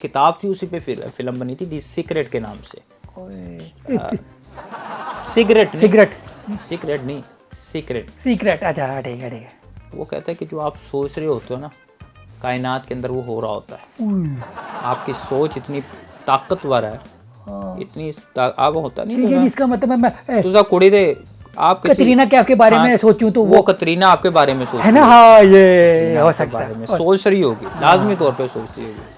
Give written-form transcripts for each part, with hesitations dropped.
किताब थी, उसी पे फिल्म बनी थी दी सीक्रेट के नाम से। सिगरेट नहीं, सीक्रेट। अच्छा ठीक है। वो कहता है कि जो आप सोच रहे होते हो ना, कायनात के अंदर वो हो रहा होता है। आपकी सोच इतनी ताकतवर है, इतनी आप होता नहीं ठीक है, इसका मतलब मैं तुझा कुड़ी दे आप कतरीना कैफ के बारे में सोचूं तो वो कतरीना आपके बारे में सोच है ना। हाँ, ये हो सकता है, सोच रही होगी, लाजमी तौर पे सोचती होगी।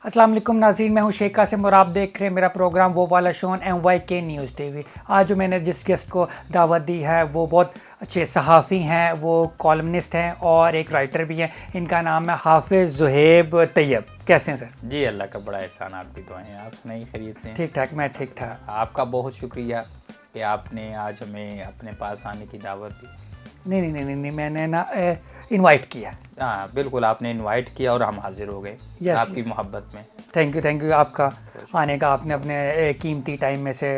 अस्सलाम वालेकुम नाज़रीन, मैं हूं शेख कासिम और आप देख रहे हैं मेरा प्रोग्राम वो वाला show on MYK news TV. आज जो मैंने जिस गेस्ट को दावत दी है वो बहुत अच्छे सहाफ़ी हैं, वो कॉलमनिस्ट हैं और एक राइटर भी हैं। इनका नाम है हाफिज़ ज़ुहैब तैयब। कैसे हैं सर? जी अल्लाह का बड़ा एहसान, आपकी दुआएं। आप नहीं खरीद से? ठीक ठाक, मैं ठीक ठाक। आपका बहुत शुक्रिया कि आपने आज हमें अपने पास आने की दावत दी। नहीं, मैंने ना इनवाइट किया। हाँ बिल्कुल, आपने इनवाइट किया और हम हाजिर हो गए आपकी मोहब्बत में। थैंक यू आपका आने का। आपने अपने कीमती टाइम में से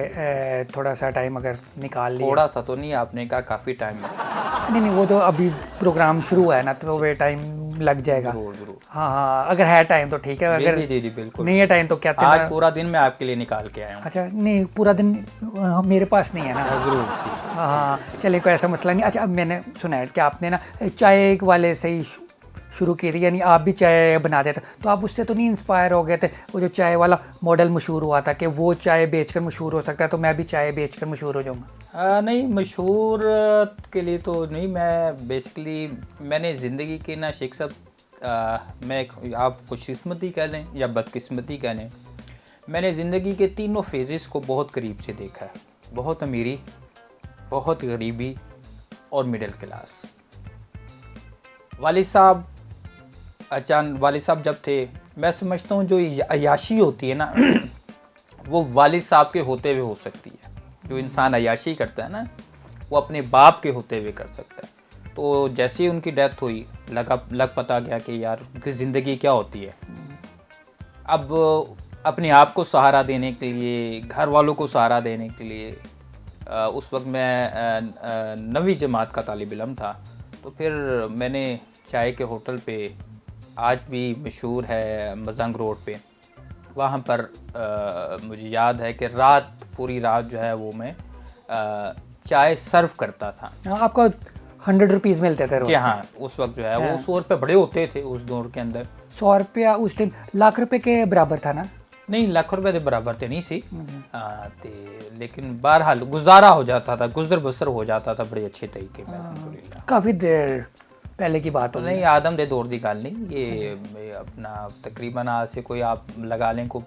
थोड़ा सा टाइम अगर निकाल लिया। थोड़ा सा तो नहीं, आपने कहा काफ़ी टाइम। नहीं, वो तो अभी प्रोग्राम शुरू हुआ है ना, तो वो टाइम लग जाएगा। जरूर। हाँ, अगर है टाइम तो ठीक है, अगर जी बिल्कुल नहीं है टाइम तो कहते हैं आज पूरा दिन मैं आपके लिए निकाल के आया हूँ। अच्छा, नहीं पूरा दिन मेरे पास नहीं है ना। जरूर। हाँ चलिए, कोई ऐसा मसला नहीं। अच्छा, अब मैंने सुना है कि आपने ना चाय वाले से ही शुरू की थी, यानी आप भी चाय बनाते थे, तो आप उससे तो नहीं इंस्पायर हो गए थे? वो जो चाय वाला मॉडल मशहूर हुआ था कि वो चाय बेचकर मशहूर हो सकता है, तो मैं भी चाय बेचकर मशहूर हो जाऊँगा। नहीं, मशहूर के लिए तो नहीं। मैं बेसिकली मैंने ज़िंदगी के ना शेख साहब, मैं आप खुशकिस्मती कह लें या बदकिस्मती कह लें, मैंने ज़िंदगी के तीनों फेजेस को बहुत करीब से देखा है। बहुत अमीरी, बहुत गरीबी और मिडिल क्लास। वालिद साहब जब थे, मैं समझता हूँ जो अयाशी होती है ना वो वालिद साहब के होते हुए हो सकती है। जो इंसान अयाशी करता है ना, वो अपने बाप के होते हुए कर सकता है। तो जैसे ही उनकी डेथ हुई, लग पता गया कि यार उनकी ज़िंदगी क्या होती है। अब अपने आप को सहारा देने के लिए, घर वालों को सहारा देने के लिए, उस वक्त मैं 9वीं जमात का तालिब इल्म था, तो फिर मैंने चाय के होटल पे, आज भी मशहूर है मजंग रोड पे, वहाँ पर मुझे याद है कि पूरी रात जो है वो मैं चाय सर्व करता था। आपको 100 रुपीज़ मिलते थे रोज़? जी हाँ, उस वक्त जो है वो 100 रुपये बड़े होते थे उस दौर के अंदर। 100 रुपया उस टाइम लाख रुपए के बराबर था ना? नहीं, लाख रुपये के बराबर तो नहीं सी, लेकिन बहरहाल गुजारा हो जाता था, गुजर बसर हो जाता था बड़े अच्छे तरीके में। काफ़ी देर पहले की बात हो। नहीं, आदम दे दौर दी गल नहीं, ये अपना तकरीबन आज से कोई आप लगा लें को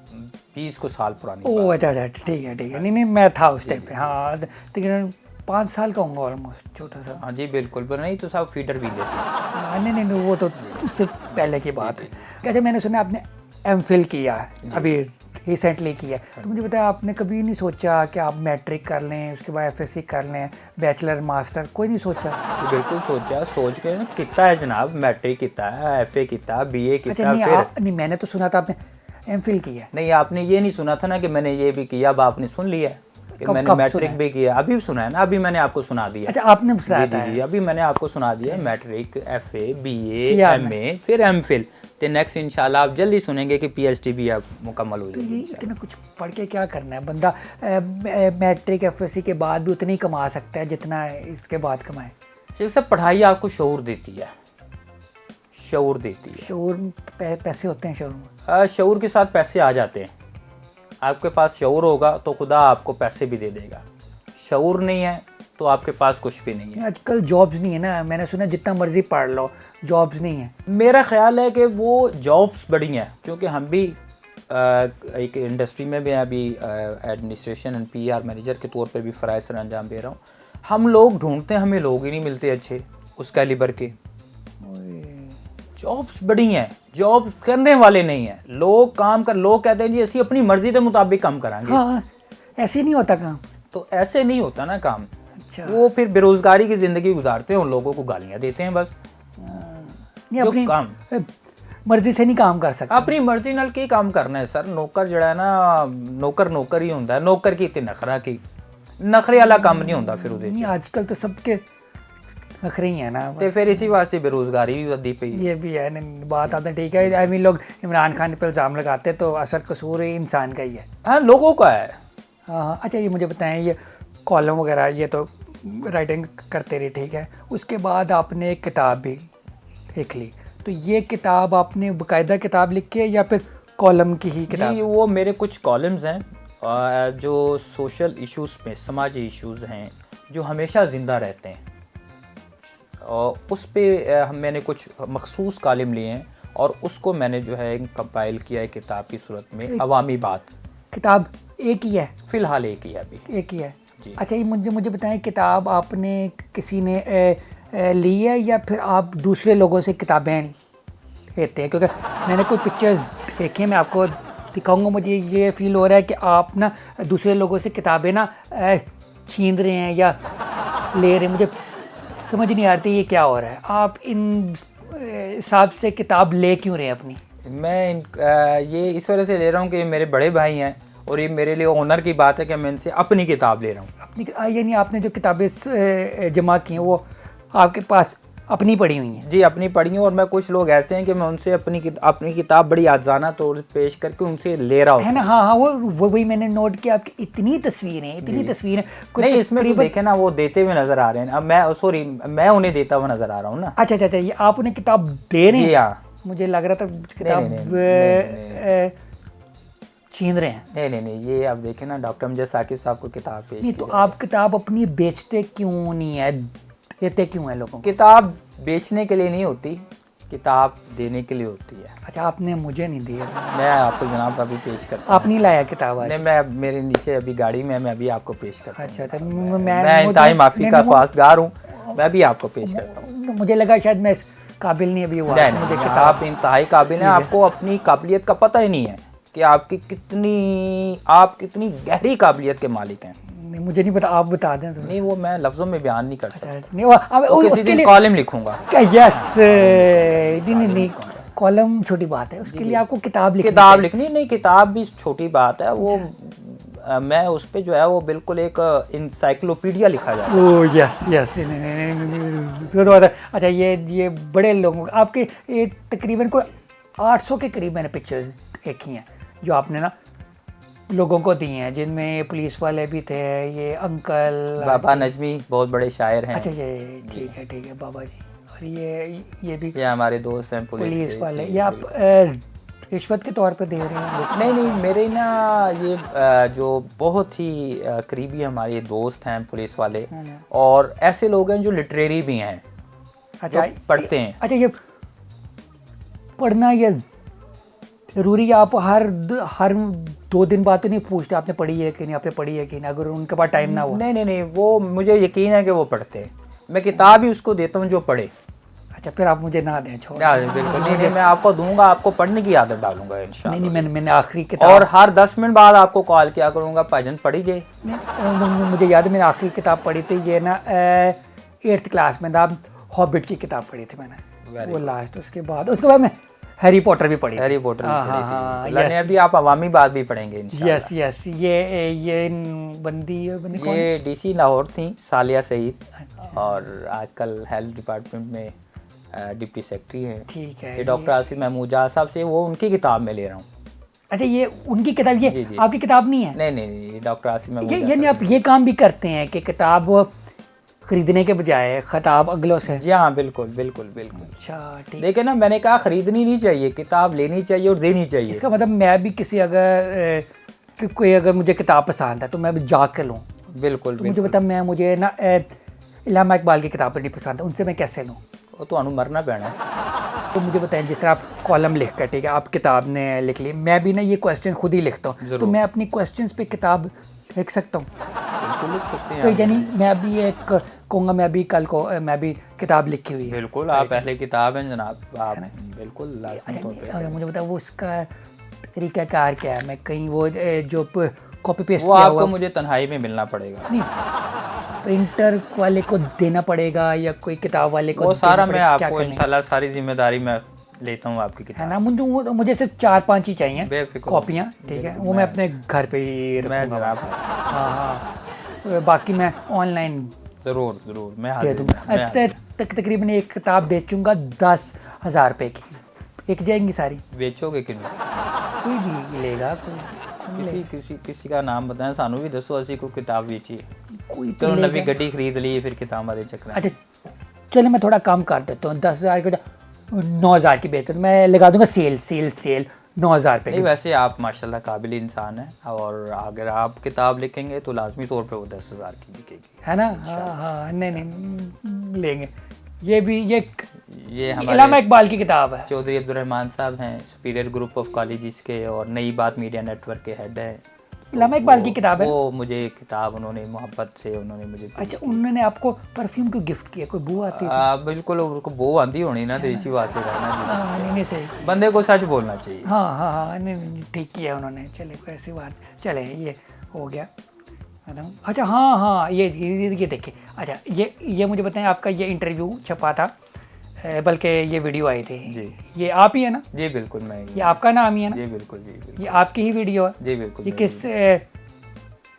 20 साल पुरानी। ओह अच्छा, ठीक है। नहीं, मैं था उस टाइम पे। हाँ, तकरीबन 5 साल का होऊंगा, ऑलमोस्ट छोटा सा। हाँ जी बिल्कुल, पर नहीं तो सब फीडर भी ले। नहीं, वो तो उससे पहले की बात है। अच्छा, मैंने सुना आपने MPhil किया है, अभी रिसेंटली किया, तो मुझे बताया आपने कभी नहीं सोचा कि आप मैट्रिक कर लें, उसके बाद FSC कर लें, बैचलर मास्टर, कोई नहीं सोचा? बिल्कुल सोचा, सोच के कितना है जनाब। मैट्रिक किया है, FA किया, BA किया। अच्छा, नहीं, मैंने तो सुना था आपने MPhil किया। नहीं, आपने ये नहीं सुना था ना कि मैंने ये भी किया। अब आपने सुन लिया कि मैंने मैट्रिक भी किया। अभी सुना है ना, अभी मैंने आपको सुना दिया। अच्छा, आपने सुनाया था? जी, अभी मैंने आपको सुना दिया। मैट्रिक, FA, BA, MA, फिर MPhil। तो नेक्स्ट इंशाल्लाह आप जल्दी सुनेंगे कि PhD भी आप मुकम्मल हो जाएगी। तो इतना कुछ पढ़ के क्या करना है बंदा? मैट्रिक FSC के बाद भी उतना ही कमा सकता है जितना इसके बाद कमाए। जैसे पढ़ाई आपको शऊर देती है। शऊर पैसे होते हैं शऊर में? शऊर के साथ पैसे आ जाते हैं। आपके पास शऊर होगा तो खुदा आपको पैसे भी दे देगा। शऊर नहीं है तो आपके पास कुछ भी नहीं है। आजकल जॉब्स नहीं है ना, मैंने सुना जितना मर्जी पढ़ लो जॉब्स नहीं है। मेरा ख्याल है कि वो जॉब्स बड़ी हैं, क्योंकि हम भी एक इंडस्ट्री में भी अभी एडमिनिस्ट्रेशन एंड PR मैनेजर के तौर पर भी फ़राइज़ सर अंजाम दे रहा हूँ। हम लोग ढूंढते हैं, हमें लोग ही नहीं मिलते अच्छे उस कैलिबर के। जॉब्स बड़ी हैं, जॉब्स करने वाले नहीं हैं। लोग कहते हैं जी असी अपनी मर्जी के मुताबिक काम करांगे। हाँ, ऐसे नहीं होता काम। तो ऐसे नहीं होता ना काम। अच्छा। वो फिर बेरोजगारी की ज़िंदगी गुजारते हैं, उन लोगों को गालियाँ देते हैं बस। नहीं, अपनी काम मर्जी से नहीं काम कर सकते। अपनी मर्जी नाल की काम करना है सर। नौकर जड़ा है ना, नौकर ही होंदा है। नौकर की इतनी नखरा की नखरे वाला काम नहीं होंदा फिर उहदे नहीं, आजकल तो सबके नखरे ही है ना। ते फिर इसी वास्ते बेरोजगारी भी वधी पई। ये भी है ना, बात आपने ठीक है। आई मीन लोग इमरान खान पे इल्ज़ाम लगाते तो असल कसूर इंसान का ही है। हाँ, लोगों का है। हाँ। अच्छा, ये मुझे बताएं, ये कॉलम वगैरह ये तो राइटिंग करते रहे, ठीक है। उसके बाद आपने एक किताब भी लिख ली, तो ये किताब आपने बाकायदा किताब लिखी है या फिर कॉलम की ही किताब? जी, वो मेरे कुछ कॉलम्स हैं जो सोशल इश्यूज़ पे, समाजी इश्यूज़ हैं जो हमेशा ज़िंदा रहते हैं, और उस पे मैंने कुछ मखसूस कॉलम लिए हैं और उसको मैंने जो है कंपाइल किया है किताब की सूरत में, अवामी बात। किताब एक ही है? फ़िलहाल एक ही है अभी। एक ही है जी। अच्छा, ये मुझे बताएं, किताब आपने किसी ने ली है या फिर आप दूसरे लोगों से किताबें लेते हैं? क्योंकि मैंने कोई पिक्चर्स देखी हैं, मैं आपको दिखाऊंगा। मुझे ये फील हो रहा है कि आप ना दूसरे लोगों से किताबें ना छीन रहे हैं या ले रहे हैं। मुझे समझ नहीं आती ये क्या हो रहा है। आप इन हिसाब से किताब ले क्यों रहे हैं अपनी? मैं ये इस वजह से ले रहा हूँ कि ये मेरे बड़े भाई हैं और ये मेरे लिए ऑनर की बात है कि मैं इनसे अपनी किताब ले रहा हूँ। अपनी यानी आपने जो किताबें जमा की हैं वो आपके पास अपनी पड़ी हुई हैं? जी, अपनी पढ़ी हैं। और मैं कुछ लोग ऐसे हैं कि मैं उनसे अपनी किताब बड़ी आजाना तौर पेश करके उनसे ले रहा हूँ, है ना। हाँ, वो वही मैंने नोट किया, आपकी इतनी तस्वीरें नहीं, इसमें तो देखे ना वो देते हुए नजर आ रहे हैं। अब मैं उन्हें देता हुआ नजर आ रहा हूँ ना। अच्छा, ये आप उन्हें किताब दे रहे हैं? जी हाँ। मुझे लग रहा था किताब छीन रहे हैं। नहीं, ये आप देखें ना, डॉक्टर अमजद साकिब साहब को किताब पेश नहीं, की तो जाती आप किताब अपनी बेचते क्यों नहीं है, देते क्यों है लोगों को? किताब बेचने के लिए नहीं होती, किताब देने के लिए होती है। अच्छा, आपने मुझे नहीं दी है? मैं आपको जनाब अभी पेश करता आप नहीं लाया किताब आज? नहीं, मैं मेरे नीचे अभी गाड़ी में, मैं अभी आपको पेश करता हूँ। अच्छा, मैं इंतहाई माफ़ी का ख्वास्तगार हूँ, मैं भी आपको पेश करता हूँ। मुझे लगा शायद मैं इस काबिल नहीं अभी हुआ नहीं, मुझे नहीं, किताब। आप इंतहाई काबिल हैं। आपको अपनी काबिलियत का पता ही नहीं है कि आप कितनी गहरी काबिलियत के मालिक हैं। नहीं, मुझे नहीं पता, आप बता दें तो। नहीं, वो मैं लफ्ज़ों में बयान नहीं कर सकता। नहीं, वो किसी दिन कॉलम लिखूंगा। यस, नहीं, कॉलम छोटी बात है, उसके लिए आपको किताब लिखनी नहीं, किताब भी छोटी बात है। वो मैं उस पे जो है वो बिल्कुल एक इंसाइक्लोपीडिया लिखा जाता है। ओह यस, नहीं। अच्छा, ये बड़े लोगों आपके ये तकरीबन कोई 800 के करीब मैंने पिक्चर्स देखी हैं जो आपने ना लोगों को दी हैं, जिनमें पुलिस वाले भी थे, ये अंकल बाबा नजमी बहुत बड़े शायर हैं। अच्छा, ये ठीक है बाबा जी। और ये भी ये हमारे दोस्त हैं पुलिस वाले। ये आप रिश्वत के तौर पे दे रहे हैं? नहीं, मेरे ना ये जो बहुत ही करीबी हमारे दोस्त हैं पुलिस वाले, और ऐसे लोग हैं जो लिटरेरी भी हैं। अच्छा, पढ़ते हैं। अच्छा, ये पढ़ना ये ज़रूरी है? आप हर 2 दिन बाद तो नहीं पूछते आपने पढ़ी है कि नहीं, आपने पढ़ी है कि नहीं, अगर उनके पास टाइम ना हो? नहीं, वो मुझे यकीन है कि वो पढ़ते हैं। मैं किताब ही उसको देता हूँ जो पढ़े। अच्छा, फिर आप मुझे ना दें, छोड़। बिल्कुल नहीं, मैं आपको दूंगा, आपको पढ़ने की आदत डालूंगा इंशाल्लाह। नहीं, मैंने आखिरी किताब, और हर 10 मिनट बाद आपको कॉल किया करूंगा, भाईजान पढ़ी गए। मुझे याद है मैंने आखिरी किताब पढ़ी थी, ये ना 8th क्लास में था, हॉबिट की किताब पढ़ी थी मैंने, वो लास्ट। उसके बाद मैं हैरी पॉटर भी पढ़ी। अभी आप अवामी बात भी पढ़ेंगे इंशाल्लाह। यस, ये बंदी ये डीसी लाहौर थी, सालिया सईद, और आजकल हेल्थ डिपार्टमेंट में डिप्टी सेक्रेटरी हैं। ठीक है, ये डॉक्टर आसिफ महमूद जहाँ साहब से, वो उनकी किताब में ले रहा हूँ। अच्छा, ये उनकी किताब, ये जी। आपकी किताब नहीं है? नहीं, डॉक्टर आसिफ महमूद। यानी आप ये काम भी करते हैं कि किताब खरीदने के बजाय खिताब अगलों से? जी हाँ, बिल्कुल। अच्छा, ठीक। देखिए ना, मैंने कहा खरीदनी नहीं चाहिए, किताब लेनी चाहिए और देनी चाहिए। इसका मतलब मैं भी किसी कोई अगर मुझे किताब पसंद है तो मैं भी जाकर लूँ? बिल्कुल। मुझे बता, मुझे ना इलामा इकबाल की किताब नहीं पसंद है, उनसे मैं कैसे लूँ? वो तो मरना पैना। तो मुझे बताएं, जिस तरह आप कॉलम लिख कर, ठीक है, आप किताब ने लिख ली, मैं भी ना ये क्वेश्चन खुद ही लिखता हूँ, तो मैं अपनी क्वेश्चंस पे किताब लिख सकता हूँ? बिल्कुल लिख सकते हैं। तो यानी मैं भी एक कहूँगा, मैं भी कल को मैं भी किताब लिखी हुई है। बिल्कुल, आप पहले किताब हैं जनाब, आप बिल्कुल लाज़मी तौर पे। मुझे बताओ वो उसका तरीक़ाकार क्या है? मैं कहीं वो जो कॉपी पेस्ट वो आपको मुझे तन्हाई में मिलना पड़ेगा। नहीं, प्रिंटर वाले को देना पड़ेगा या कोई किताब वाले को? वो सारा मैं आपको इंशाल्लाह सारी जिम्मेदारी मैं लेता हूँ आपकी है किताब। ना। मुझे सिर्फ 4-5 ही चाहिए बेफिक्र कॉपियाँ, ठीक है, वो मैं अपने घर पे ही मैं रखूँगा। जरा हाँ, बाकी मैं ऑनलाइन ज़रूर ज़रूर मैं दे हाजिर दूँगा। तकरीबन एक किताब बेचूंगा 10,000 रुपये की, बिक जाएंगी सारी। बेचोगे कि नहीं? कोई भी लेगा, कोई किसी का नाम बताएं, सानू भी दसो, असी को किताब बेची है। कोई तो चलो नवी लेगा। गड्डी खरीद ली, फिर किताब दे चक्कर। अच्छा चलो मैं थोड़ा कम कर देता हूँ, 10,000 की 9,000 की बेहतर मैं लगा दूंगा। सेल 9,000 रुपये नहीं, की। वैसे आप माशाल्लाह काबिल इंसान हैं, और अगर आप किताब लिखेंगे तो लाजमी तौर पे वो 10,000 की बिकेगी, है ना। हाँ, नहीं लेंगे। ये ये इलामा हमारे इकबाल की किताब है। चौधरी अब्दुर्रहमान साहब हैं, सुपीरियर ग्रुप ऑफ कॉलेजेस के और नई बात मीडिया नेटवर्क के हेड हैं। इलामा इकबाल की किताब है। वो मुझे किताब उन्होंने मोहब्बत से उन्होंने मुझे पेश अच्छा, की। उन्होंने आपको परफ्यूम क्यों गिफ्ट किया? कोई बू आती थी? बिल्कुल, उनको बो आंदी होनी ना, देसी बात से रहना जी। नहीं सही। बंदे को सच बोलना चाहिए। हाँ, नहीं ठीक किया उन्होंने। चले कोई ऐसी बात, चले ये हो गया, है ना। अच्छा हाँ, ये देखिए। अच्छा ये मुझे बताएं, आपका ये इंटरव्यू छपा था, बल्कि ये वीडियो आई थी जी, ये आप ही है ना? जी बिल्कुल, मैं ये आपका नाम ही है ना? जी बिल्कुल, जी बिल्कुल, ये आपकी ही वीडियो है? जी बिल्कुल। ये किस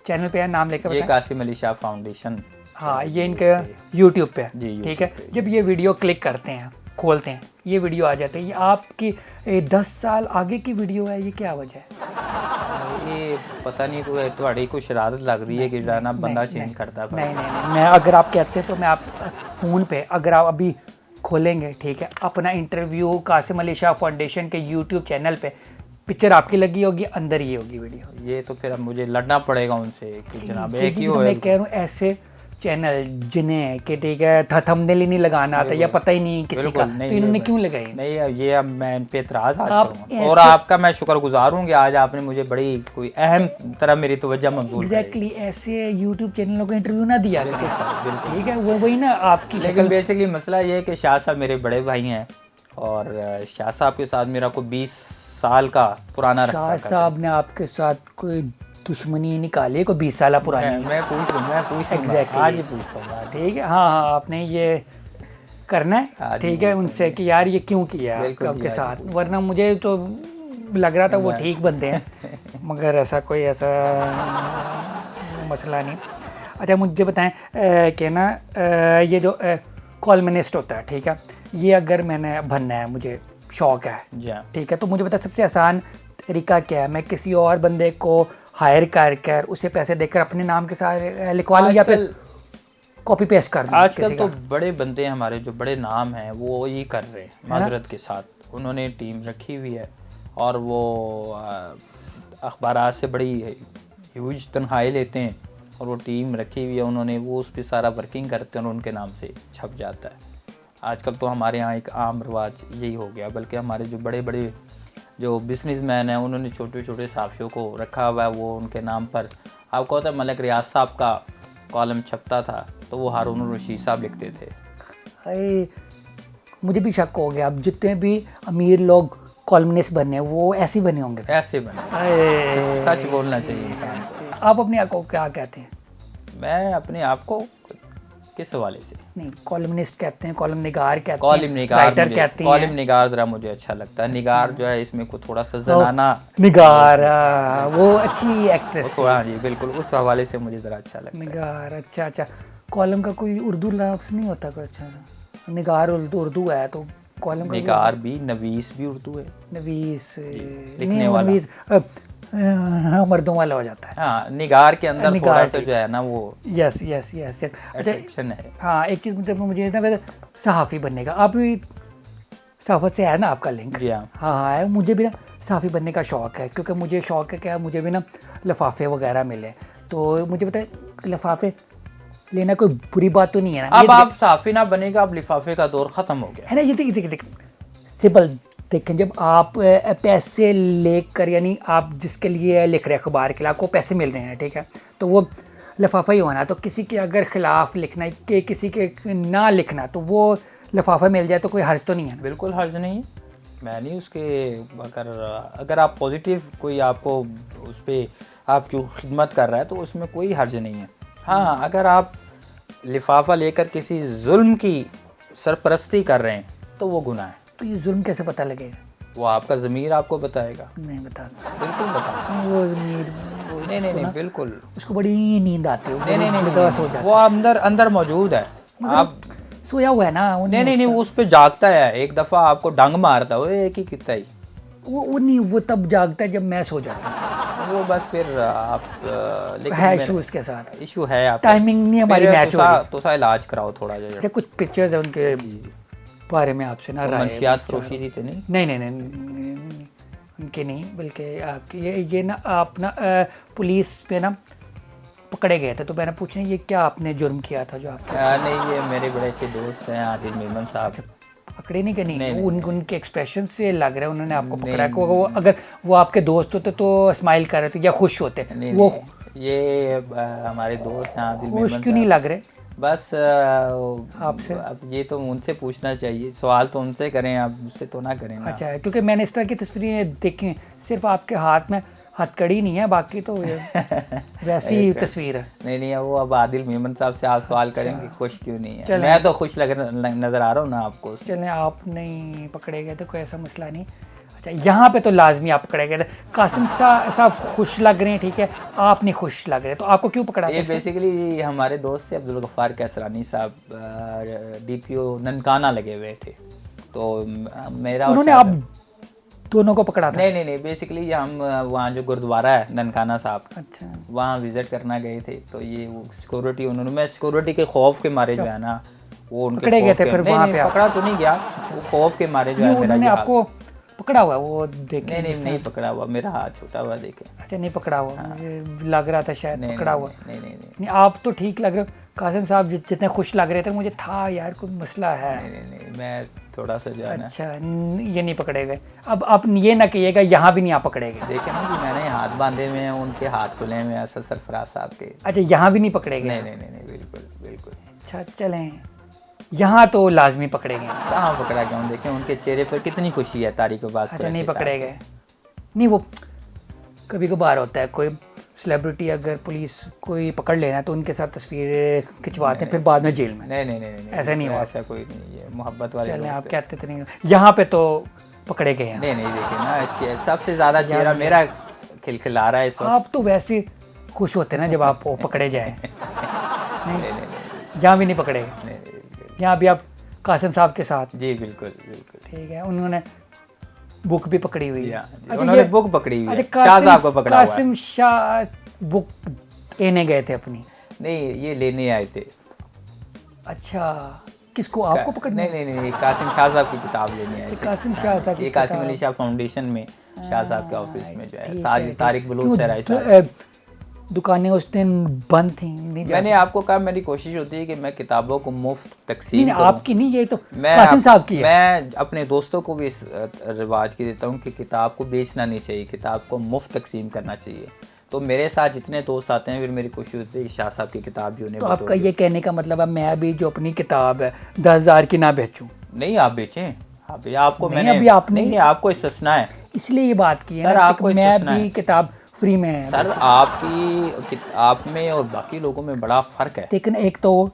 चैनल पे है, नाम लेकर ये बताएं। कासिम अली शाह फाउंडेशन। हाँ, ये इनका यूट्यूब पे है, जी, ठीक है। YouTube पे। जब ये वीडियो क्लिक करते हैं, खोलते हैं, ये वीडियो आ जाती है। ये आपकी 10 साल आगे की वीडियो है, ये क्या वजह है? ये पता नहीं कोई थोड़ी कोई शरारत लग रही है कि ना बंदा चेंज करता है। नहीं, मैं अगर आप कहते हैं तो मैं आप फ़ोन पे, अगर आप अभी खोलेंगे, ठीक है, अपना इंटरव्यू कासिम अली शाह फाउंडेशन के यूट्यूब चैनल पे, पिक्चर आपकी लगी होगी, अंदर ये होगी वीडियो। ये तो फिर अब मुझे लड़ना पड़ेगा उनसे कि जनाब एक ही तो हो। मैं कह रहा हूँ ऐसे चैनल जिन्हें कि ठीक है थंबनेल ही नहीं लगाना आता या पता ही नहीं किसी का, तो इन्होंने क्यों लगाई? नहीं, ये अब मैं इन पे एतराज़ आज आप करूँगा, और आपका मैं शुक्रगुजार हूँ कि आज आपने मुझे बड़ी कोई अहम तरह मेरी तवज्जो मंजूर करी। एग्जैक्टली ऐसे यूट्यूब चैनलों को इंटरव्यू ना दिया करें, ठीक है। वो वही ना आपकी लेकिन बेसिकली मसला ये है कि शाह साहब मेरे बड़े भाई हैं, और शाह साहब के साथ मेरा कोई 20 साल का पुराना शाह साहब ने आपके साथ कोई दुश्मनी निकाली, कोई 20 साल पुरानी? मैं पूछ लूँ Exactly. आज ही पूछता हूँ आज। ठीक है। हाँ, आपने ये करना है, ठीक है, उनसे कि यार ये क्यों किया आपके साथ, वरना मुझे तो लग रहा था वो ठीक बंदे हैं, मगर ऐसा कोई ऐसा मसला नहीं। अच्छा मुझे बताएं कि ना ये जो कॉलमनिस्ट होता है, ठीक है, ये अगर मैंने बनना है, मुझे शौक है, ठीक है, तो मुझे बता सबसे आसान तरीका क्या है? मैं किसी और बंदे को हायर कर उसे पैसे देकर अपने नाम के साथ लिखवा लूँ या फिर कॉपी पेस्ट कर दूँ? आजकल तो बड़े बंदे हमारे जो बड़े नाम हैं वो ये कर रहे हैं माजरत के साथ। उन्होंने टीम रखी हुई है और वो अखबारात से बड़ी ह्यूज तनख्वाही लेते हैं, और वो टीम रखी हुई है उन्होंने, वो उस पर सारा वर्किंग करते हैं और उनके नाम से छप जाता है। आजकल तो हमारे यहाँ एक आम रिवाज यही हो गया, बल्कि हमारे जो बड़े बड़े जो बिजनेसमैन हैं उन्होंने छोटे छोटे साफियों को रखा हुआ है, वो उनके नाम पर। आपको पता है मलिक रियाज साहब का कॉलम छपता था तो वो हारून रशीद साहब लिखते थे। अरे मुझे भी शक हो गया, अब जितने भी अमीर लोग कॉलमनिस्ट बने वो ऐसे ही बने होंगे। ऐसे बने, सच बोलना चाहिए इंसान को। आप अपने आप को क्या कहते हैं? मैं अपने आप को किस हवाले से? नहीं, कॉलमनिस्ट कहते हैं, कॉलम निगार कहते हैं, कॉलम निगार, राइटर कहते हैं। कॉलम निगार ज़रा मुझे अच्छा लगता है। निगार जो है इसमें को थोड़ा सा जनाना निगार, वो अच्छी एक्ट्रेस थोड़ा, हाँ जी बिल्कुल, उस हवाले से मुझे ज़रा अच्छा लगता है। निगार, अच्छा। कॉलम का कोई उर्दू लफ्ज़ नहीं होता कोई? अच्छा, निगार उर्दू है तो कॉलम का निगार भी, नवीस भी उर्दू है। नवीस लिखने वाला नवीस मर्दों वाला हो जाता है। हाँ, निगार के अंदर थोड़ा सा जो है ना वो यस अट्रैक्शन है। हाँ, एक चीज़ मुझे ना सहाफ़ी बनने का, आप भी सहाफ़त से है ना आपका लिंक? जी हाँ। हाँ है, मुझे भी ना सहाफ़ी बनने का शौक़ है, क्योंकि मुझे शौक़ है क्या, मुझे भी ना लिफाफे वगैरह मिले, तो मुझे पता है लिफाफे लेना कोई बुरी बात तो नहीं है ना। अब आप सहाफ़ी ना बनेगा, अब लिफाफे का दौर ख़त्म हो गया है ना। ये देख सिंपल देखें, जब आप पैसे लेकर, यानी आप जिसके लिए लिख रहे हैं अखबार के लिए, आपको पैसे मिल रहे हैं, ठीक है, तो वो लिफाफा ही होना। तो किसी के अगर ख़िलाफ़ लिखना है कि किसी के ना लिखना, तो वो लिफाफा मिल जाए तो कोई हर्ज तो नहीं है? बिल्कुल हर्ज नहीं है, मैं नहीं उसके, अगर आप पॉजिटिव कोई आपको उस पर आपकी खिदमत कर रहा है तो उसमें कोई हर्ज नहीं है। हाँ, अगर आप लिफाफा लेकर किसी जुल्म की सरपरस्ती कर रहे हैं तो वो गुनाह है। तो ये जुल्म कैसे पता लगेगा? वो आपका ज़मीर आपको बताएगा। नहीं बताता। बिल्कुल बताएगा। वो ज़मीर नहीं बिल्कुल। उसको बड़ी नींद आती है, नहीं बेदवा सो जाता वो अंदर मौजूद है। आप है, सोया हुआ है ना वो नहीं उस पे जागता है। एक दफ़ा आपको डंग मारता है वो एक ही कितना ही वो नहीं, वो तब जागता है जब मैं सो जाता हूँ। वो बस फिर आप लेकिन है इशू उसके साथ, इशू है आप टाइमिंग नहीं हमारी मैच हो रही। तो सा इलाज कराओ थोड़ा अच्छा, जा कुछ पिक्चर्स है उनके बारे में आपसे ना राय मंशियात फरोशी थी तो नहीं नहीं उनके नहीं, बल्कि आपके ये ना आप ना पुलिस पे ना पकड़े गए थे, तो मैंने पूछना ये क्या आपने जुर्म किया था जो आपके नहीं ये मेरे बड़े अच्छे दोस्त हैं आदिल मेमन साहब। पकड़े नहीं? कि नहीं, नहीं, उनके एक्सप्रेशन से लग रहा है उन्होंने आपको पकड़ा है। वो अगर वो आपके दोस्त होते तो स्माइल कर रहे थे या खुश होते? वो ये हमारे दोस्त हैं आदिल खुश मेमन क्यों नहीं लग रहे बस आपसे? अब ये तो उनसे पूछना चाहिए, सवाल तो उनसे करें, आप मुझसे तो ना करें ना। अच्छा, क्योंकि मैंने इस तरह की तस्वीरें देखी, सिर्फ आपके हाथ में हथकड़ी नहीं है, बाकी तो वैसी तस्वीर है। नहीं वो अब आदिल मेमन साहब से आप सवाल करेंगे खुश क्यों नहीं है। मैं तो खुश नजर आ रहा हूँ ना आपको। चलें, आप नहीं पकड़े गए तो कोई ऐसा मसला नहीं। अच्छा, यहाँ पे तो लाजमी आप पकड़े गए थे। कासिम साहब खुश लग रहे हैं, ठीक है, आप नहीं खुश लग रहे, तो आपको क्यों पकड़ा? ये बेसिकली हमारे दोस्त थे अब्दुल गफ्फार कैसरानी साहब, DPO ननकाना लगे हुए थे, तो मेरा उन्होंने आप दोनों को पकड़ा था? नहीं बेसिकली हम वहाँ जो गुरुद्वारा है ननकाना साहब, अच्छा, वहाँ विजिट करना गए थे, तो ये वो सिक्योरिटी उन्होंने, मैं सिक्योरिटी के खौफ के मारे जो है ना वो उनके पकड़े गए थे फिर वहाँ पे? पकड़ा तो नहीं गया, वो खौफ के मारे जो है मेरा उन्होंने आपको पकड़ा हुआ वो देखे? नहीं पकड़ा हुआ, मेरा हाथ छूटा हुआ देखे। अच्छा, नहीं पकड़ा हुआ, मुझे लग रहा था शायद पकड़ा हुआ। नहीं आप तो ठीक लग रहे हो। कासिम साहब जितने खुश लग रहे थे मुझे था यार कोई मसला है। नहीं मैं थोड़ा सा जो है ना। अच्छा, ये नहीं पकड़े गए। अब आप ये ना कहिएगा यहाँ भी नहीं आप पकड़े गए। देखे ना जी, मैंने हाथ बांधे हुए हैं, उनके हाथ खुले हुए हैं असद सरफराज साहब के। अच्छा, यहाँ भी नहीं पकड़े गए? नहीं बिल्कुल। अच्छा चलें, यहाँ तो लाजमी पकड़े गए। कहाँ पकड़ा गया? देखें उनके चेहरे पर कितनी खुशी है तारिक अब्बास। अच्छा, नहीं पकड़े गए? नहीं, वो कभी कभार होता है, कोई सेलिब्रिटी अगर पुलिस कोई पकड़ लेना तो उनके साथ तस्वीरें खिंचवाते हैं, फिर बाद में जेल में। नहीं ऐसा नहीं हुआ? ऐसा कोई नहीं, ये मोहब्बत वाले चलें, आप कहते तो नहीं, यहाँ पे तो पकड़े गए हैं। नहीं देखे ना, सबसे ज़्यादा चेहरा मेरा खिलखिला रहा है इस वक्त। आप तो वैसे खुश होते ना जब आप पकड़े जाए। नहीं, यहाँ भी नहीं पकड़े? यहाँ भी आप कासिम साहब के साथ? जी बिल्कुल। ठीक है, उन्होंने बुक भी पकड़ी हुई है? उन्होंने बुक पकड़ी हुई है, अच्छा, शाह साहब को पकड़ा हुआ है। कासिम शाह बुक लेने गए थे अपनी? नहीं, ये लेने आए थे। अच्छा, किसको? आपको पकड़ने? नहीं कासिम शाह साहब की किताब लेने आए थे। कासिम शाह साहब, ये कासिम अली शाह फाउंडेशन में शाह साहब के ऑफिस में जो है साजिद तारिक बलूच सराय साहब। दुकानें उस दिन बंद थी, नहीं मैंने आपको कहा मेरी कोशिश होती है कि मैं किताबों को मुफ्त तकसीम करूं। आपकी नहीं, ये तो कासिम साहब की है। मैं अपने दोस्तों को भी इस रिवाज की देता हूं कि किताब को बेचना नहीं चाहिए, किताब को मुफ्त तकसीम करना चाहिए। तो मेरे साथ जितने दोस्त आते हैं फिर मेरी कोशिश होती है कि शाह साहब की किताब भी उन्हें। तो आपका ये कहने का मतलब है मैं भी जो अपनी किताब है 10,000 की ना बेचूं? नहीं, आप बेचें। आपको नहीं, मैंने अभी आपने नहीं, आपको इस्तिस्ना है, इसलिए ये बात की है सर, ना, आपको मैं इस्तिस्ना भी है। किताब फ्री में है सर आप में और बाकी लोगों में बड़ा फ़र्क है। लेकिन एक तो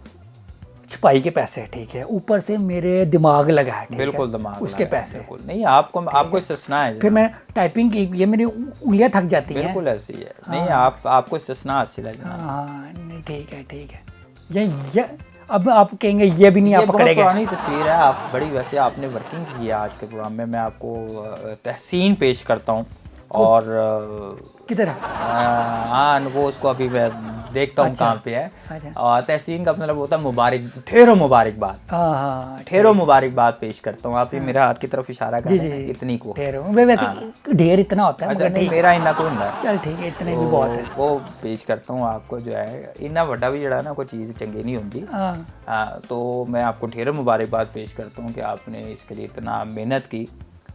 छपाई के पैसे, ठीक है, ऊपर से मेरे दिमाग लगा है, ठीक बिल्कुल है? दिमाग उसके लगा है, पैसे बिल्कुल। नहीं, आपको इस्तिस्ना है। फिर मैं टाइपिंग की, ये मेरी उंगलियां थक जाती हैं। बिल्कुल ऐसी है। नहीं, आपको इस्तिस्ना हासिल है जनाब। हाँ, नहीं, ठीक है। ये अब आप कहेंगे ये भी नहीं आप पकड़े गए? पुरानी तस्वीर है। आप बड़ी, वैसे आपने वर्किंग की है आज के प्रोग्राम में। मैं आपको तहसीन पेश करता हूँ और किधर है? हाँ, वो उसको अभी मैं देखता हूँ कहाँ पे है। अच्छा। और तहसीन का मतलब होता है मुबारक, ढेरों मुबारकबाद। हाँ, ढेरों मुबारकबाद पेश करता हूँ। आप ही मेरे हाथ की तरफ इशारा कर रहे हैं, इतनी को ढेर वैसे ढेर इतना होता है? अच्छा, नहीं, मेरा इन्ना कोई ना। चल ठीक है, इतने भी बहुत है। वो पेश करता हूँ आपको जो है, इन्ना वड्डा भी जड़ा ना कोई चीज़ चंगी नहीं होती। हाँ, तो मैं आपको ढेरों मुबारकबाद पेश करता हूँ कि आपने इसके लिए इतना मेहनत की।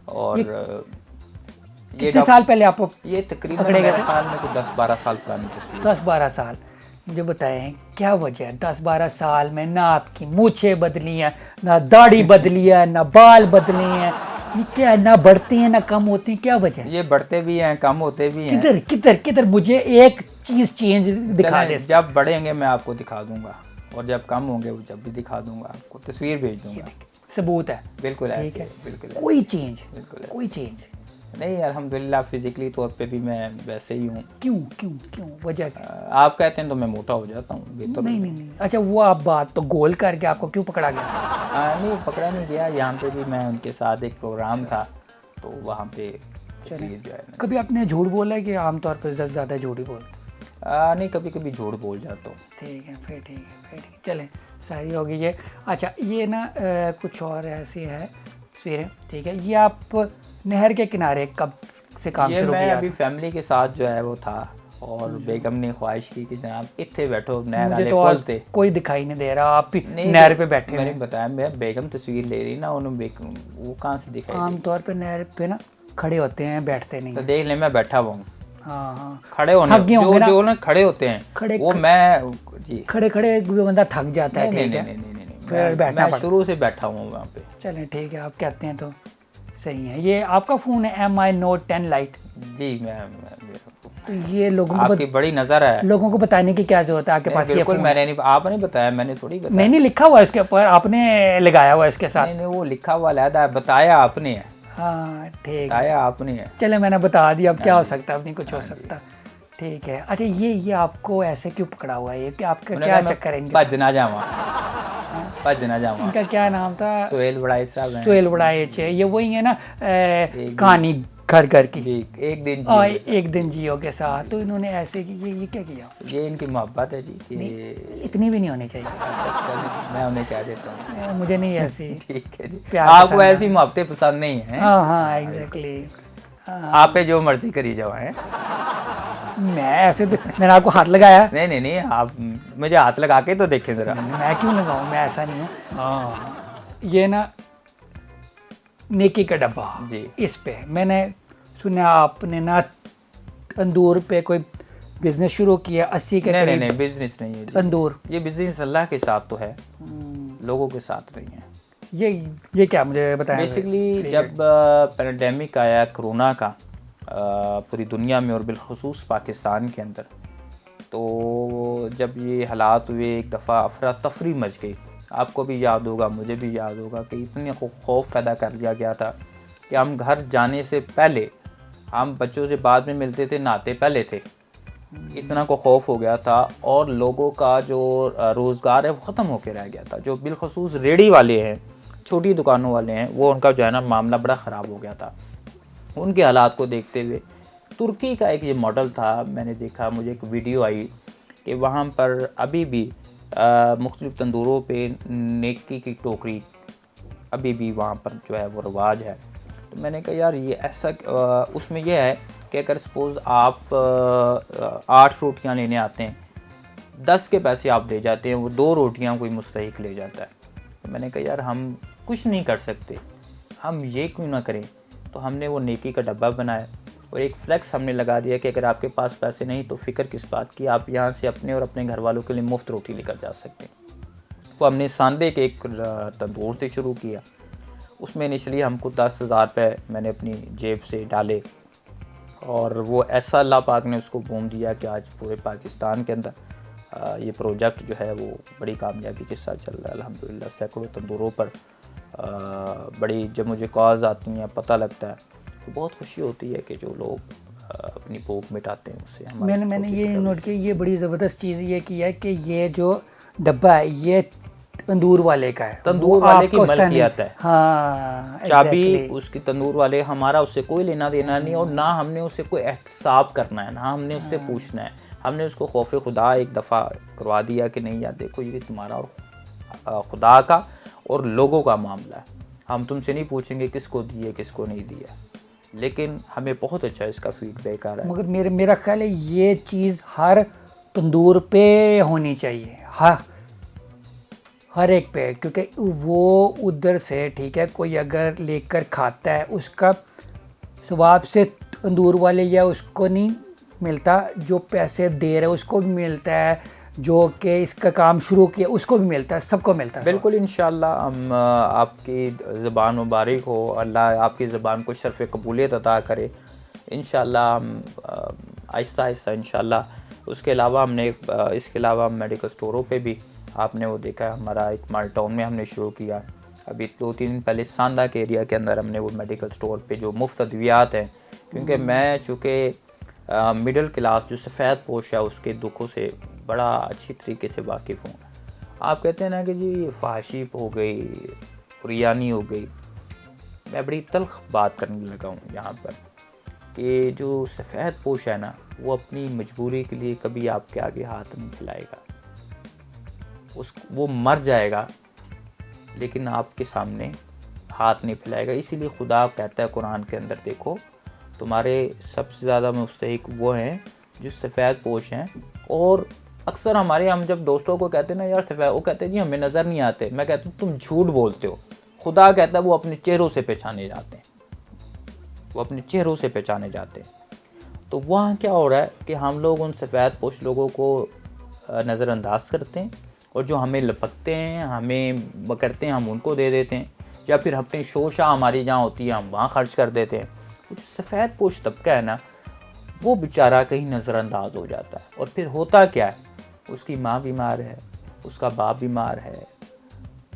और कितने साल पहले आप ये तकरीबन मेरे ख्याल में 10-12 साल पुरानी तस्वीर। 10-12 साल। मुझे बताएं क्या वजह है 10-12 साल में ना आपकी मूछें बदली हैं, ना दाढ़ी बदली है, ना बाल बदले हैं, ये क्या, ना बढ़ते हैं ना कम होते हैं, क्या वजह है? ये बढ़ते भी हैं, कम होते भी हैं। किधर मुझे एक चीज चेंज दिखा दे। जब बढ़ेंगे मैं आपको दिखा दूंगा, और जब कम होंगे जब भी दिखा दूंगा, आपको तस्वीर भेज दूंगा। सबूत है। बिल्कुल ठीक ऐसे है, है, बिल्कुल ऐसे। कोई चेंज, बिल्कुल ऐसे। कोई चेंज नहीं अल्हम्दुलिल्लाह फिजिकली तौर पे भी मैं वैसे ही हूँ। क्यों क्यों क्यों वजह क्या? आप कहते हैं तो मैं मोटा हो जाता हूँ बेहतर। नहीं नहीं नहीं, अच्छा वो आप बात तो गोल करके आपको क्यों पकड़ा गया? नहीं पकड़ा नहीं गया, यहाँ पे भी मैं उनके साथ एक प्रोग्राम था तो वहाँ पे तस्वीर जो है कभी आपने झूठ बोला है कि आमतौर पर ज़्यादा झूठ ही बोलते? नहीं कभी कभी झूठ बोल जाता हूँ। ठीक है, फिर ठीक है, फिर ठीक, चलें सारी होगी ये। अच्छा ये ना कुछ और ऐसी है तस्वीरें, ठीक है। ये आप नहर के किनारे कब से काम ये शुरू मैं किया अभी था? फैमिली के साथ जो है वो था और बेगम ने ख्वाहिश की कि जनाब इतने बैठो, नहर मुझे वाले तो पुल आज थे। कोई दिखाई नहीं दे रहा, आप भी नहीं नहर पे बैठे मैंने हैं। बताया मैं बेगम तस्वीर ले रही ना, उन्होंने वो कहाँ से दिखाई दी? आमतौर पे नहर पे ना खड़े होते हैं, बैठते नहीं तो हैं। देख ले मैं बैठा हुआ हूँ। हाँ हाँ, खड़े होने थक गए होंगे जो ना? जो ना खड़े होते हैं खड़े- वो मैं जी खड़े खड़े बंदा थक जाता है, नहीं ठीक नहीं है। नहीं नहीं नहीं फिर बैठना मैं पड़ता। शुरू से बैठा हूँ वहाँ पे। चलें ठीक है, आप कहते हैं तो सही है। ये आपका फ़ोन है MI Note 10 Lite? जी तो ये लोगों को आपकी बड़ी नज़र है। लोगों को बताने की क्या जरूरत है, आपके नहीं, पास ये बिल्कुल फ़ोन? मैंने नहीं, आपने बताया, मैंने थोड़ी बताया। नहीं नहीं, लिखा हुआ है इसके ऊपर, आपने लगाया हुआ है इसके साथ। नहीं नहीं वो लिखा हुआ अलहदा है, बताया आपने है, हाँ ठीक है, बताया आपने है। चले मैंने बता दिया, अब क्या हो सकता है, अब नहीं कुछ हो सकता। ठीक है, अच्छा ये आपको ऐसे क्यों पकड़ा हुआ है, ये कि आपका उन्होंने क्या कहा मैं चक्कर है इनके? भज ना जावा, भज ना जावा। इनका क्या नाम था? सोहेल बड़ाई साहब हैं। सोहेल बड़ाइच है, ये वही है ना कहानी घर घर की। जी एक दिन हाँ, जी एक दिन जियो के साथ। तो इन्होंने ऐसे कि ये क्या किया? ये इनकी मोहब्बत है जी कि इतनी भी नहीं होनी चाहिए। अच्छा चलो मैं उन्हें कह देता हूँ। मुझे नहीं ऐसी ठीक है जी, प्यार आपको पसंद ऐसी मोहब्बतें पसंद नहीं है। हाँ हाँ एग्जैक्टली। आप पे जो मर्जी करी जाओ है। मैं ऐसे तो मैंने आपको हाथ लगाया? नहीं नहीं नहीं आप मुझे हाथ लगा के तो देखें जरा। मैं क्यों लगाऊं, मैं ऐसा नहीं हूँ। हाँ ये ना नेकी का डब्बा जी। इस पे मैंने सुना आपने ना तंदूर पे कोई बिजनेस शुरू किया 80 के नहीं नहीं करीब। नहीं बिजनेस नहीं है जी। तंदूर ये बिजनेस अल्लाह के साथ तो है, लोगों के साथ नहीं है। ये क्या मुझे बताया? बेसिकली जब पैंडेमिक आया कोरोना का पूरी दुनिया में और बिलखसूस पाकिस्तान के अंदर, तो जब ये हालात हुए एक दफ़ा अफरा तफरी मच गई। आपको भी याद होगा, मुझे भी याद होगा कि इतने खौफ पैदा कर लिया गया था कि हम घर जाने से पहले, हम बच्चों से बाद में मिलते थे, नहाते पहले थे। इतना को खौफ हो गया था और लोगों का जो रोज़गार है वो ख़त्म होकर रह गया था। जो बिलखसूस रेडी वाले हैं, छोटी दुकानों वाले हैं, वो उनका जो है ना मामला बड़ा ख़राब हो गया था। उनके हालात को देखते हुए तुर्की का एक ये मॉडल था, मैंने देखा, मुझे एक वीडियो आई कि वहाँ पर अभी भी मुख्तलिफ़ तंदूरों पे नेकी की टोकरी अभी भी वहाँ पर जो है वो रवाज है। तो मैंने कहा यार ये ऐसा उसमें यह है कि अगर सपोज़ आप 8 रोटियाँ लेने आते हैं, 10 के पैसे आप दे जाते हैं, वो 2 रोटियाँ कोई मुस्तहिक ले जाता है। तो मैंने कहा यार हम कुछ नहीं कर सकते, हम ये क्यों ना करें। तो हमने वो नेकी का डब्बा बनाया और एक फ्लेक्स हमने लगा दिया कि अगर आपके पास पैसे नहीं तो फ़िक्र किस बात की, आप यहाँ से अपने और अपने घर वालों के लिए मुफ्त रोटी लेकर जा सकते हैं। तो हमने सांदे के एक तंदूर से शुरू किया। उसमें इनिशली हमको 10,000 रुपये मैंने अपनी जेब से डाले और वो ऐसा अल्लाह पाक ने उसको बूम दिया कि आज पूरे पाकिस्तान के अंदर ये प्रोजेक्ट जो है वो बड़ी कामयाबी के साथ चल रहा है अल्हम्दुलिल्लाह। सैकड़ों तंदूरों पर बड़ी जब मुझे कॉल्स आती हैं, पता लगता है, तो बहुत खुशी होती है कि जो लोग अपनी भूख मिटाते हैं उससे हमारी मैंने ये नोट किया, ये बड़ी ज़बरदस्त चीज़ ये की है कि ये जो डब्बा है ये तंदूर वाले का है, तंदूर वाले की मलकियत है। हाँ चाबी उसकी तंदूर वाले, हमारा उससे कोई लेना देना नहीं और ना हमने उससे कोई एहतसाब करना है, ना हमने उससे पूछना है। हमने उसको खौफ खुदा एक दफ़ा करवा दिया कि नहीं यार देखो ये तुम्हारा और खुदा का और लोगों का मामला है, हम तुमसे नहीं पूछेंगे किसको दिए किसको नहीं दिया। लेकिन हमें बहुत अच्छा इसका फीडबैक आ रहा है। मगर मेरा ख्याल है ये चीज़ हर तंदूर पे होनी चाहिए, हर एक पे, क्योंकि वो उधर से ठीक है कोई अगर लेकर खाता है उसका सवाब से तंदूर वाले या उसको नहीं मिलता, जो पैसे दे रहे उसको भी मिलता है, जो कि इसका काम शुरू किया उसको भी मिलता है, सबको मिलता है। बिल्कुल इंशाल्लाह हम आपकी ज़बान मुबारक हो, अल्लाह आपकी ज़बान को शर्फ़ कबूलियत अता करे इंशाल्लाह। हम आहिस्ता आहिस्ता इंशाल्लाह। उसके अलावा हमने इसके अलावा हम मेडिकल स्टोरों पे भी आपने वो देखा, हमारा एक माल टाउन में हमने शुरू किया, अभी 2-3 दिन पहले सांदा के एरिया के अंदर हमने वो मेडिकल स्टोर पे जो मुफ्त अद्वियात हैं, क्योंकि मैं चूँकि मिडिल क्लास जो सफ़ेद पोश है उसके दुखों से बड़ा अच्छी तरीके से वाकिफ़ हूँ। आप कहते हैं ना कि जी ये फाहशी हो गई, रियानी हो गई, मैं बड़ी तल्ख़ बात करने लगा हूँ यहाँ पर कि जो सफ़ेद पोश है ना वो अपनी मजबूरी के लिए कभी आपके आगे हाथ नहीं फैलाएगा, वो मर जाएगा लेकिन आपके सामने हाथ नहीं फैलाएगा। इसीलिए खुदा कहता है कुरान के अंदर, देखो तुम्हारे सबसे ज़्यादा मुस्तहिक वो हैं जो सफ़ेद पोश हैं। और अक्सर हम जब दोस्तों को कहते हैं ना यार सफ़ेद, वो कहते हैं जी हमें नज़र नहीं आते, मैं कहता हूँ तुम झूठ बोलते हो। खुदा कहता है वो अपने चेहरों से पहचाने जाते हैं, वो अपने चेहरों से पहचाने जाते हैं। तो वहाँ क्या हो रहा है कि हम लोग उन सफ़ेद पोश लोगों को नज़रअंदाज करते हैं और जो हमें लपकते हैं, हमें करते हैं, हम उनको दे देते हैं, या फिर अपनी शोशा हमारी जहाँ होती है हम वहाँ खर्च कर देते हैं। जो सफ़ेद पोश तबका है ना वो बेचारा कहीं नज़रअंदाज हो जाता है। और फिर होता क्या है, उसकी माँ बीमार है, उसका बाप बीमार है,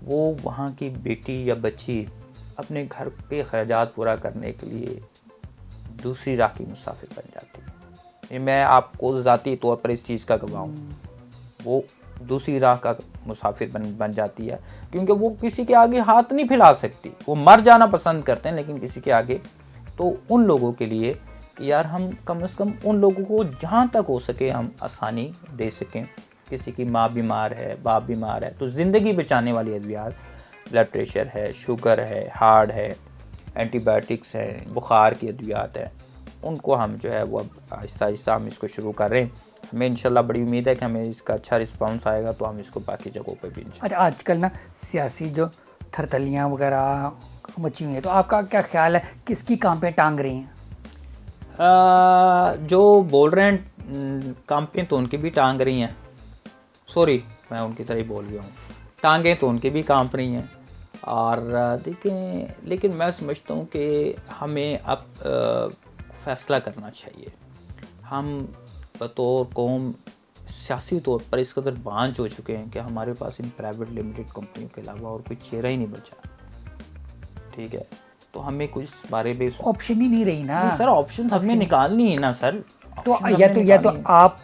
वो वहाँ की बेटी या बच्ची अपने घर के खर्चात पूरा करने के लिए दूसरी राह की मुसाफिर बन जाती है। ये मैं आपको ज़ाती तौर पर इस चीज़ का गवाह हूँ, वो दूसरी राह का मुसाफिर बन जाती है, क्योंकि वो किसी के आगे हाथ नहीं फैला सकती। वो मर जाना पसंद करते हैं लेकिन किसी के आगे। तो उन लोगों के लिए कि यार हम कम से कम उन लोगों को जहाँ तक हो सके हम आसानी दे सकें। किसी की माँ बीमार है, बाप बीमार है, तो ज़िंदगी बचाने वाली अद्वियात, ब्लड प्रेशर है, शुगर है, हार्ट है, एंटीबायोटिक्स है, बुखार की अद्वियात है, उनको हम जो है वो अब आहिस्ता आहिस्ता हम इसको शुरू कर रहे हैं। हमें इंशाल्लाह बड़ी उम्मीद है कि हमें इसका अच्छा रिस्पांस आएगा, तो हम इसको बाकी जगहों पे भी अच्छा, आजकल ना सियासी जो थरथलियाँ वगैरह मची हुई हैं, तो आपका क्या ख्याल है किसकी कांपें टांग रही हैं? जो बोल रहे हैं कांपें तो उनकी भी टांग रही हैं, सॉरी मैं उनकी तरह ही बोल गया हूँ, टांगें तो उनकी भी कांप रही हैं। और देखें, लेकिन मैं समझता हूँ कि हमें अब फ़ैसला करना चाहिए। हम बतौर कौम सियासी तौर पर इस कदर बांझ हो चुके हैं कि हमारे पास इन प्राइवेट लिमिटेड कंपनियों के अलावा और कोई चेहरा ही नहीं बचा। ठीक है, तो हमें कुछ इस बारे में ऑप्शन ही नहीं रही ना। नहीं सर, ऑप्शन हमें निकालनी है ना सर। तो या तो आप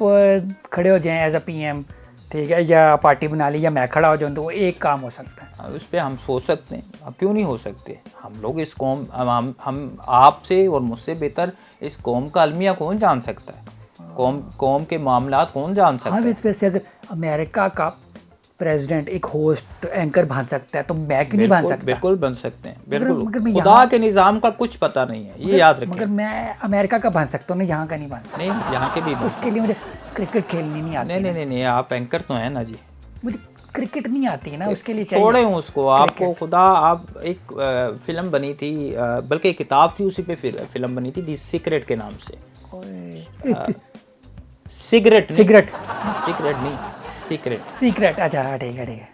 खड़े हो जाएं एज अ पीएम, ठीक है, या पार्टी बना ली, या मैं खड़ा हो जाऊँ, तो वो एक काम हो सकता है। उस पर हम सोच सकते हैं, अब क्यों नहीं हो सकते। हम लोग इस कौम, हम आपसे और मुझसे बेहतर इस कौम का अलमिया कौन जान सकता है, कौम के मामलात कौन जान सकता है। वैसे अगर अमेरिका का प्रेसिडेंट एक होस्ट एंकर बन सकता है तो मैं क्यों नहीं बन सकता? बिल्कुल बन सकते हैं, बिल्कुल। मगर खुदा के निज़ाम का कुछ पता नहीं है, ये याद रखें। मगर मैं अमेरिका का बन सकता हूँ ना, यहाँ का नहीं बन सकता। नहीं, यहाँ के भी उसके लिए मुझे क्रिकेट खेलनी नहीं आती। नहीं, आप एंकर तो हैं ना जी। मुझे क्रिकेट नहीं आती है ना, उसके लिए चाहिए। छोड़े हूँ उसको, आपको खुदा, आप एक फिल्म बनी थी, बल्कि एक किताब थी, उसी पे फिल्म बनी थी, दी सीक्रेट के नाम से। सिगरेट नहीं, सीक्रेट। अच्छा, ठीक है।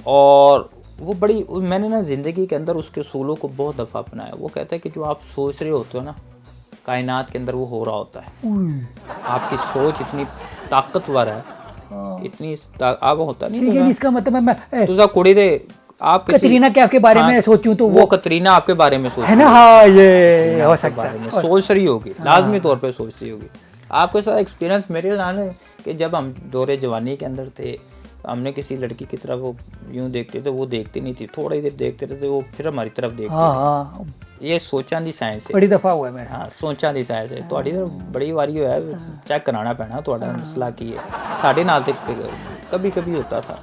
और वो बड़ी, मैंने ना ज़िंदगी के अंदर उसके उसूलों को बहुत दफ़ा अपनाया। वो कहता है कि जो आप सोच रहे होते हो ना, कायनात के अंदर वो हो रहा होता है। आपकी सोच इतनी ताकतवर है, इतनी अब होता नहीं। ठीक है, इसका मतलब मैं तुझा कुड़ी दे, आप कतरीना कैफ के बारे में सोचूं तो वो कतरीना आपके बारे में सोच है ना। हाँ, ये हो सकता है, सोच रही होगी, लाजमी तौर पे सोच रही होगी। आपके साथ एक्सपीरियंस मेरे साथ है कि जब हम दौरे जवानी के अंदर थे, हमने किसी लड़की की तरफ वो यूँ देखते थे, वो देखती नहीं थी, थोड़ी देर देखते थे, वो फिर हमारी तरफ देखते थे। ये सोचां दी साइंस है, बड़ी दफ़ा हुआ है मेरे। हाँ, सोचां दी साइंस है। ਤੁਹਾਡੀ बड़ी वारी है, चेक कराना पैना ਤੁਹਾਡਾ मसला की है। साढ़े नाल कभी कभी होता था।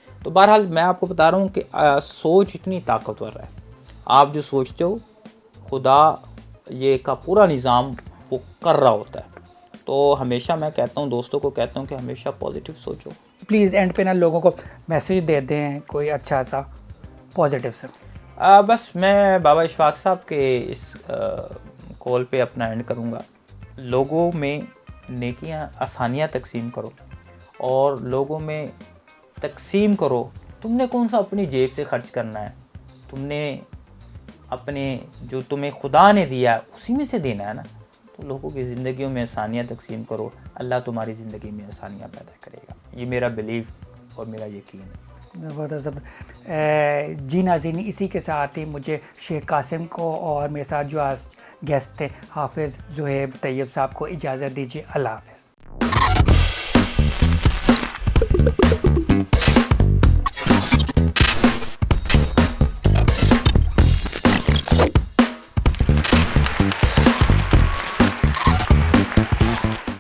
तो बहरहाल मैं आपको बता रहा हूँ कि सोच इतनी ताकतवर है। आप जो सोचते हो, खुदा ये का पूरा निज़ाम वो कर रहा होता है। तो हमेशा मैं कहता हूँ, दोस्तों को कहता हूँ कि हमेशा पॉजिटिव सोचो। प्लीज़ एंड पे ना लोगों को मैसेज दे दें कोई अच्छा सा पॉजिटिव सा। बस मैं बाबा इशफाक साहब के इस कॉल पे अपना एंड करूँगा। लोगों में नेकियां, आसानियाँ तकसीम करो और लोगों में तकसीम करो। तुमने कौन सा अपनी जेब से खर्च करना है, तुमने अपने जो तुम्हें खुदा ने दिया है उसी में से देना है ना। तो लोगों की ज़िंदगियों में आसानियाँ तकसीम करो, अल्लाह तुम्हारी ज़िंदगी में आसानियाँ पैदा करेगा। ये मेरा बिलीव और मेरा यकीन है। जी नाज़रीन, इसी के साथ ही मुझे शेख कासिम को और मेरे साथ जो आज गेस्ट थे हाफिज़ ज़ुहैब तैयब साहब को इजाज़त दीजिए। अल्लाह हाफ़िज़।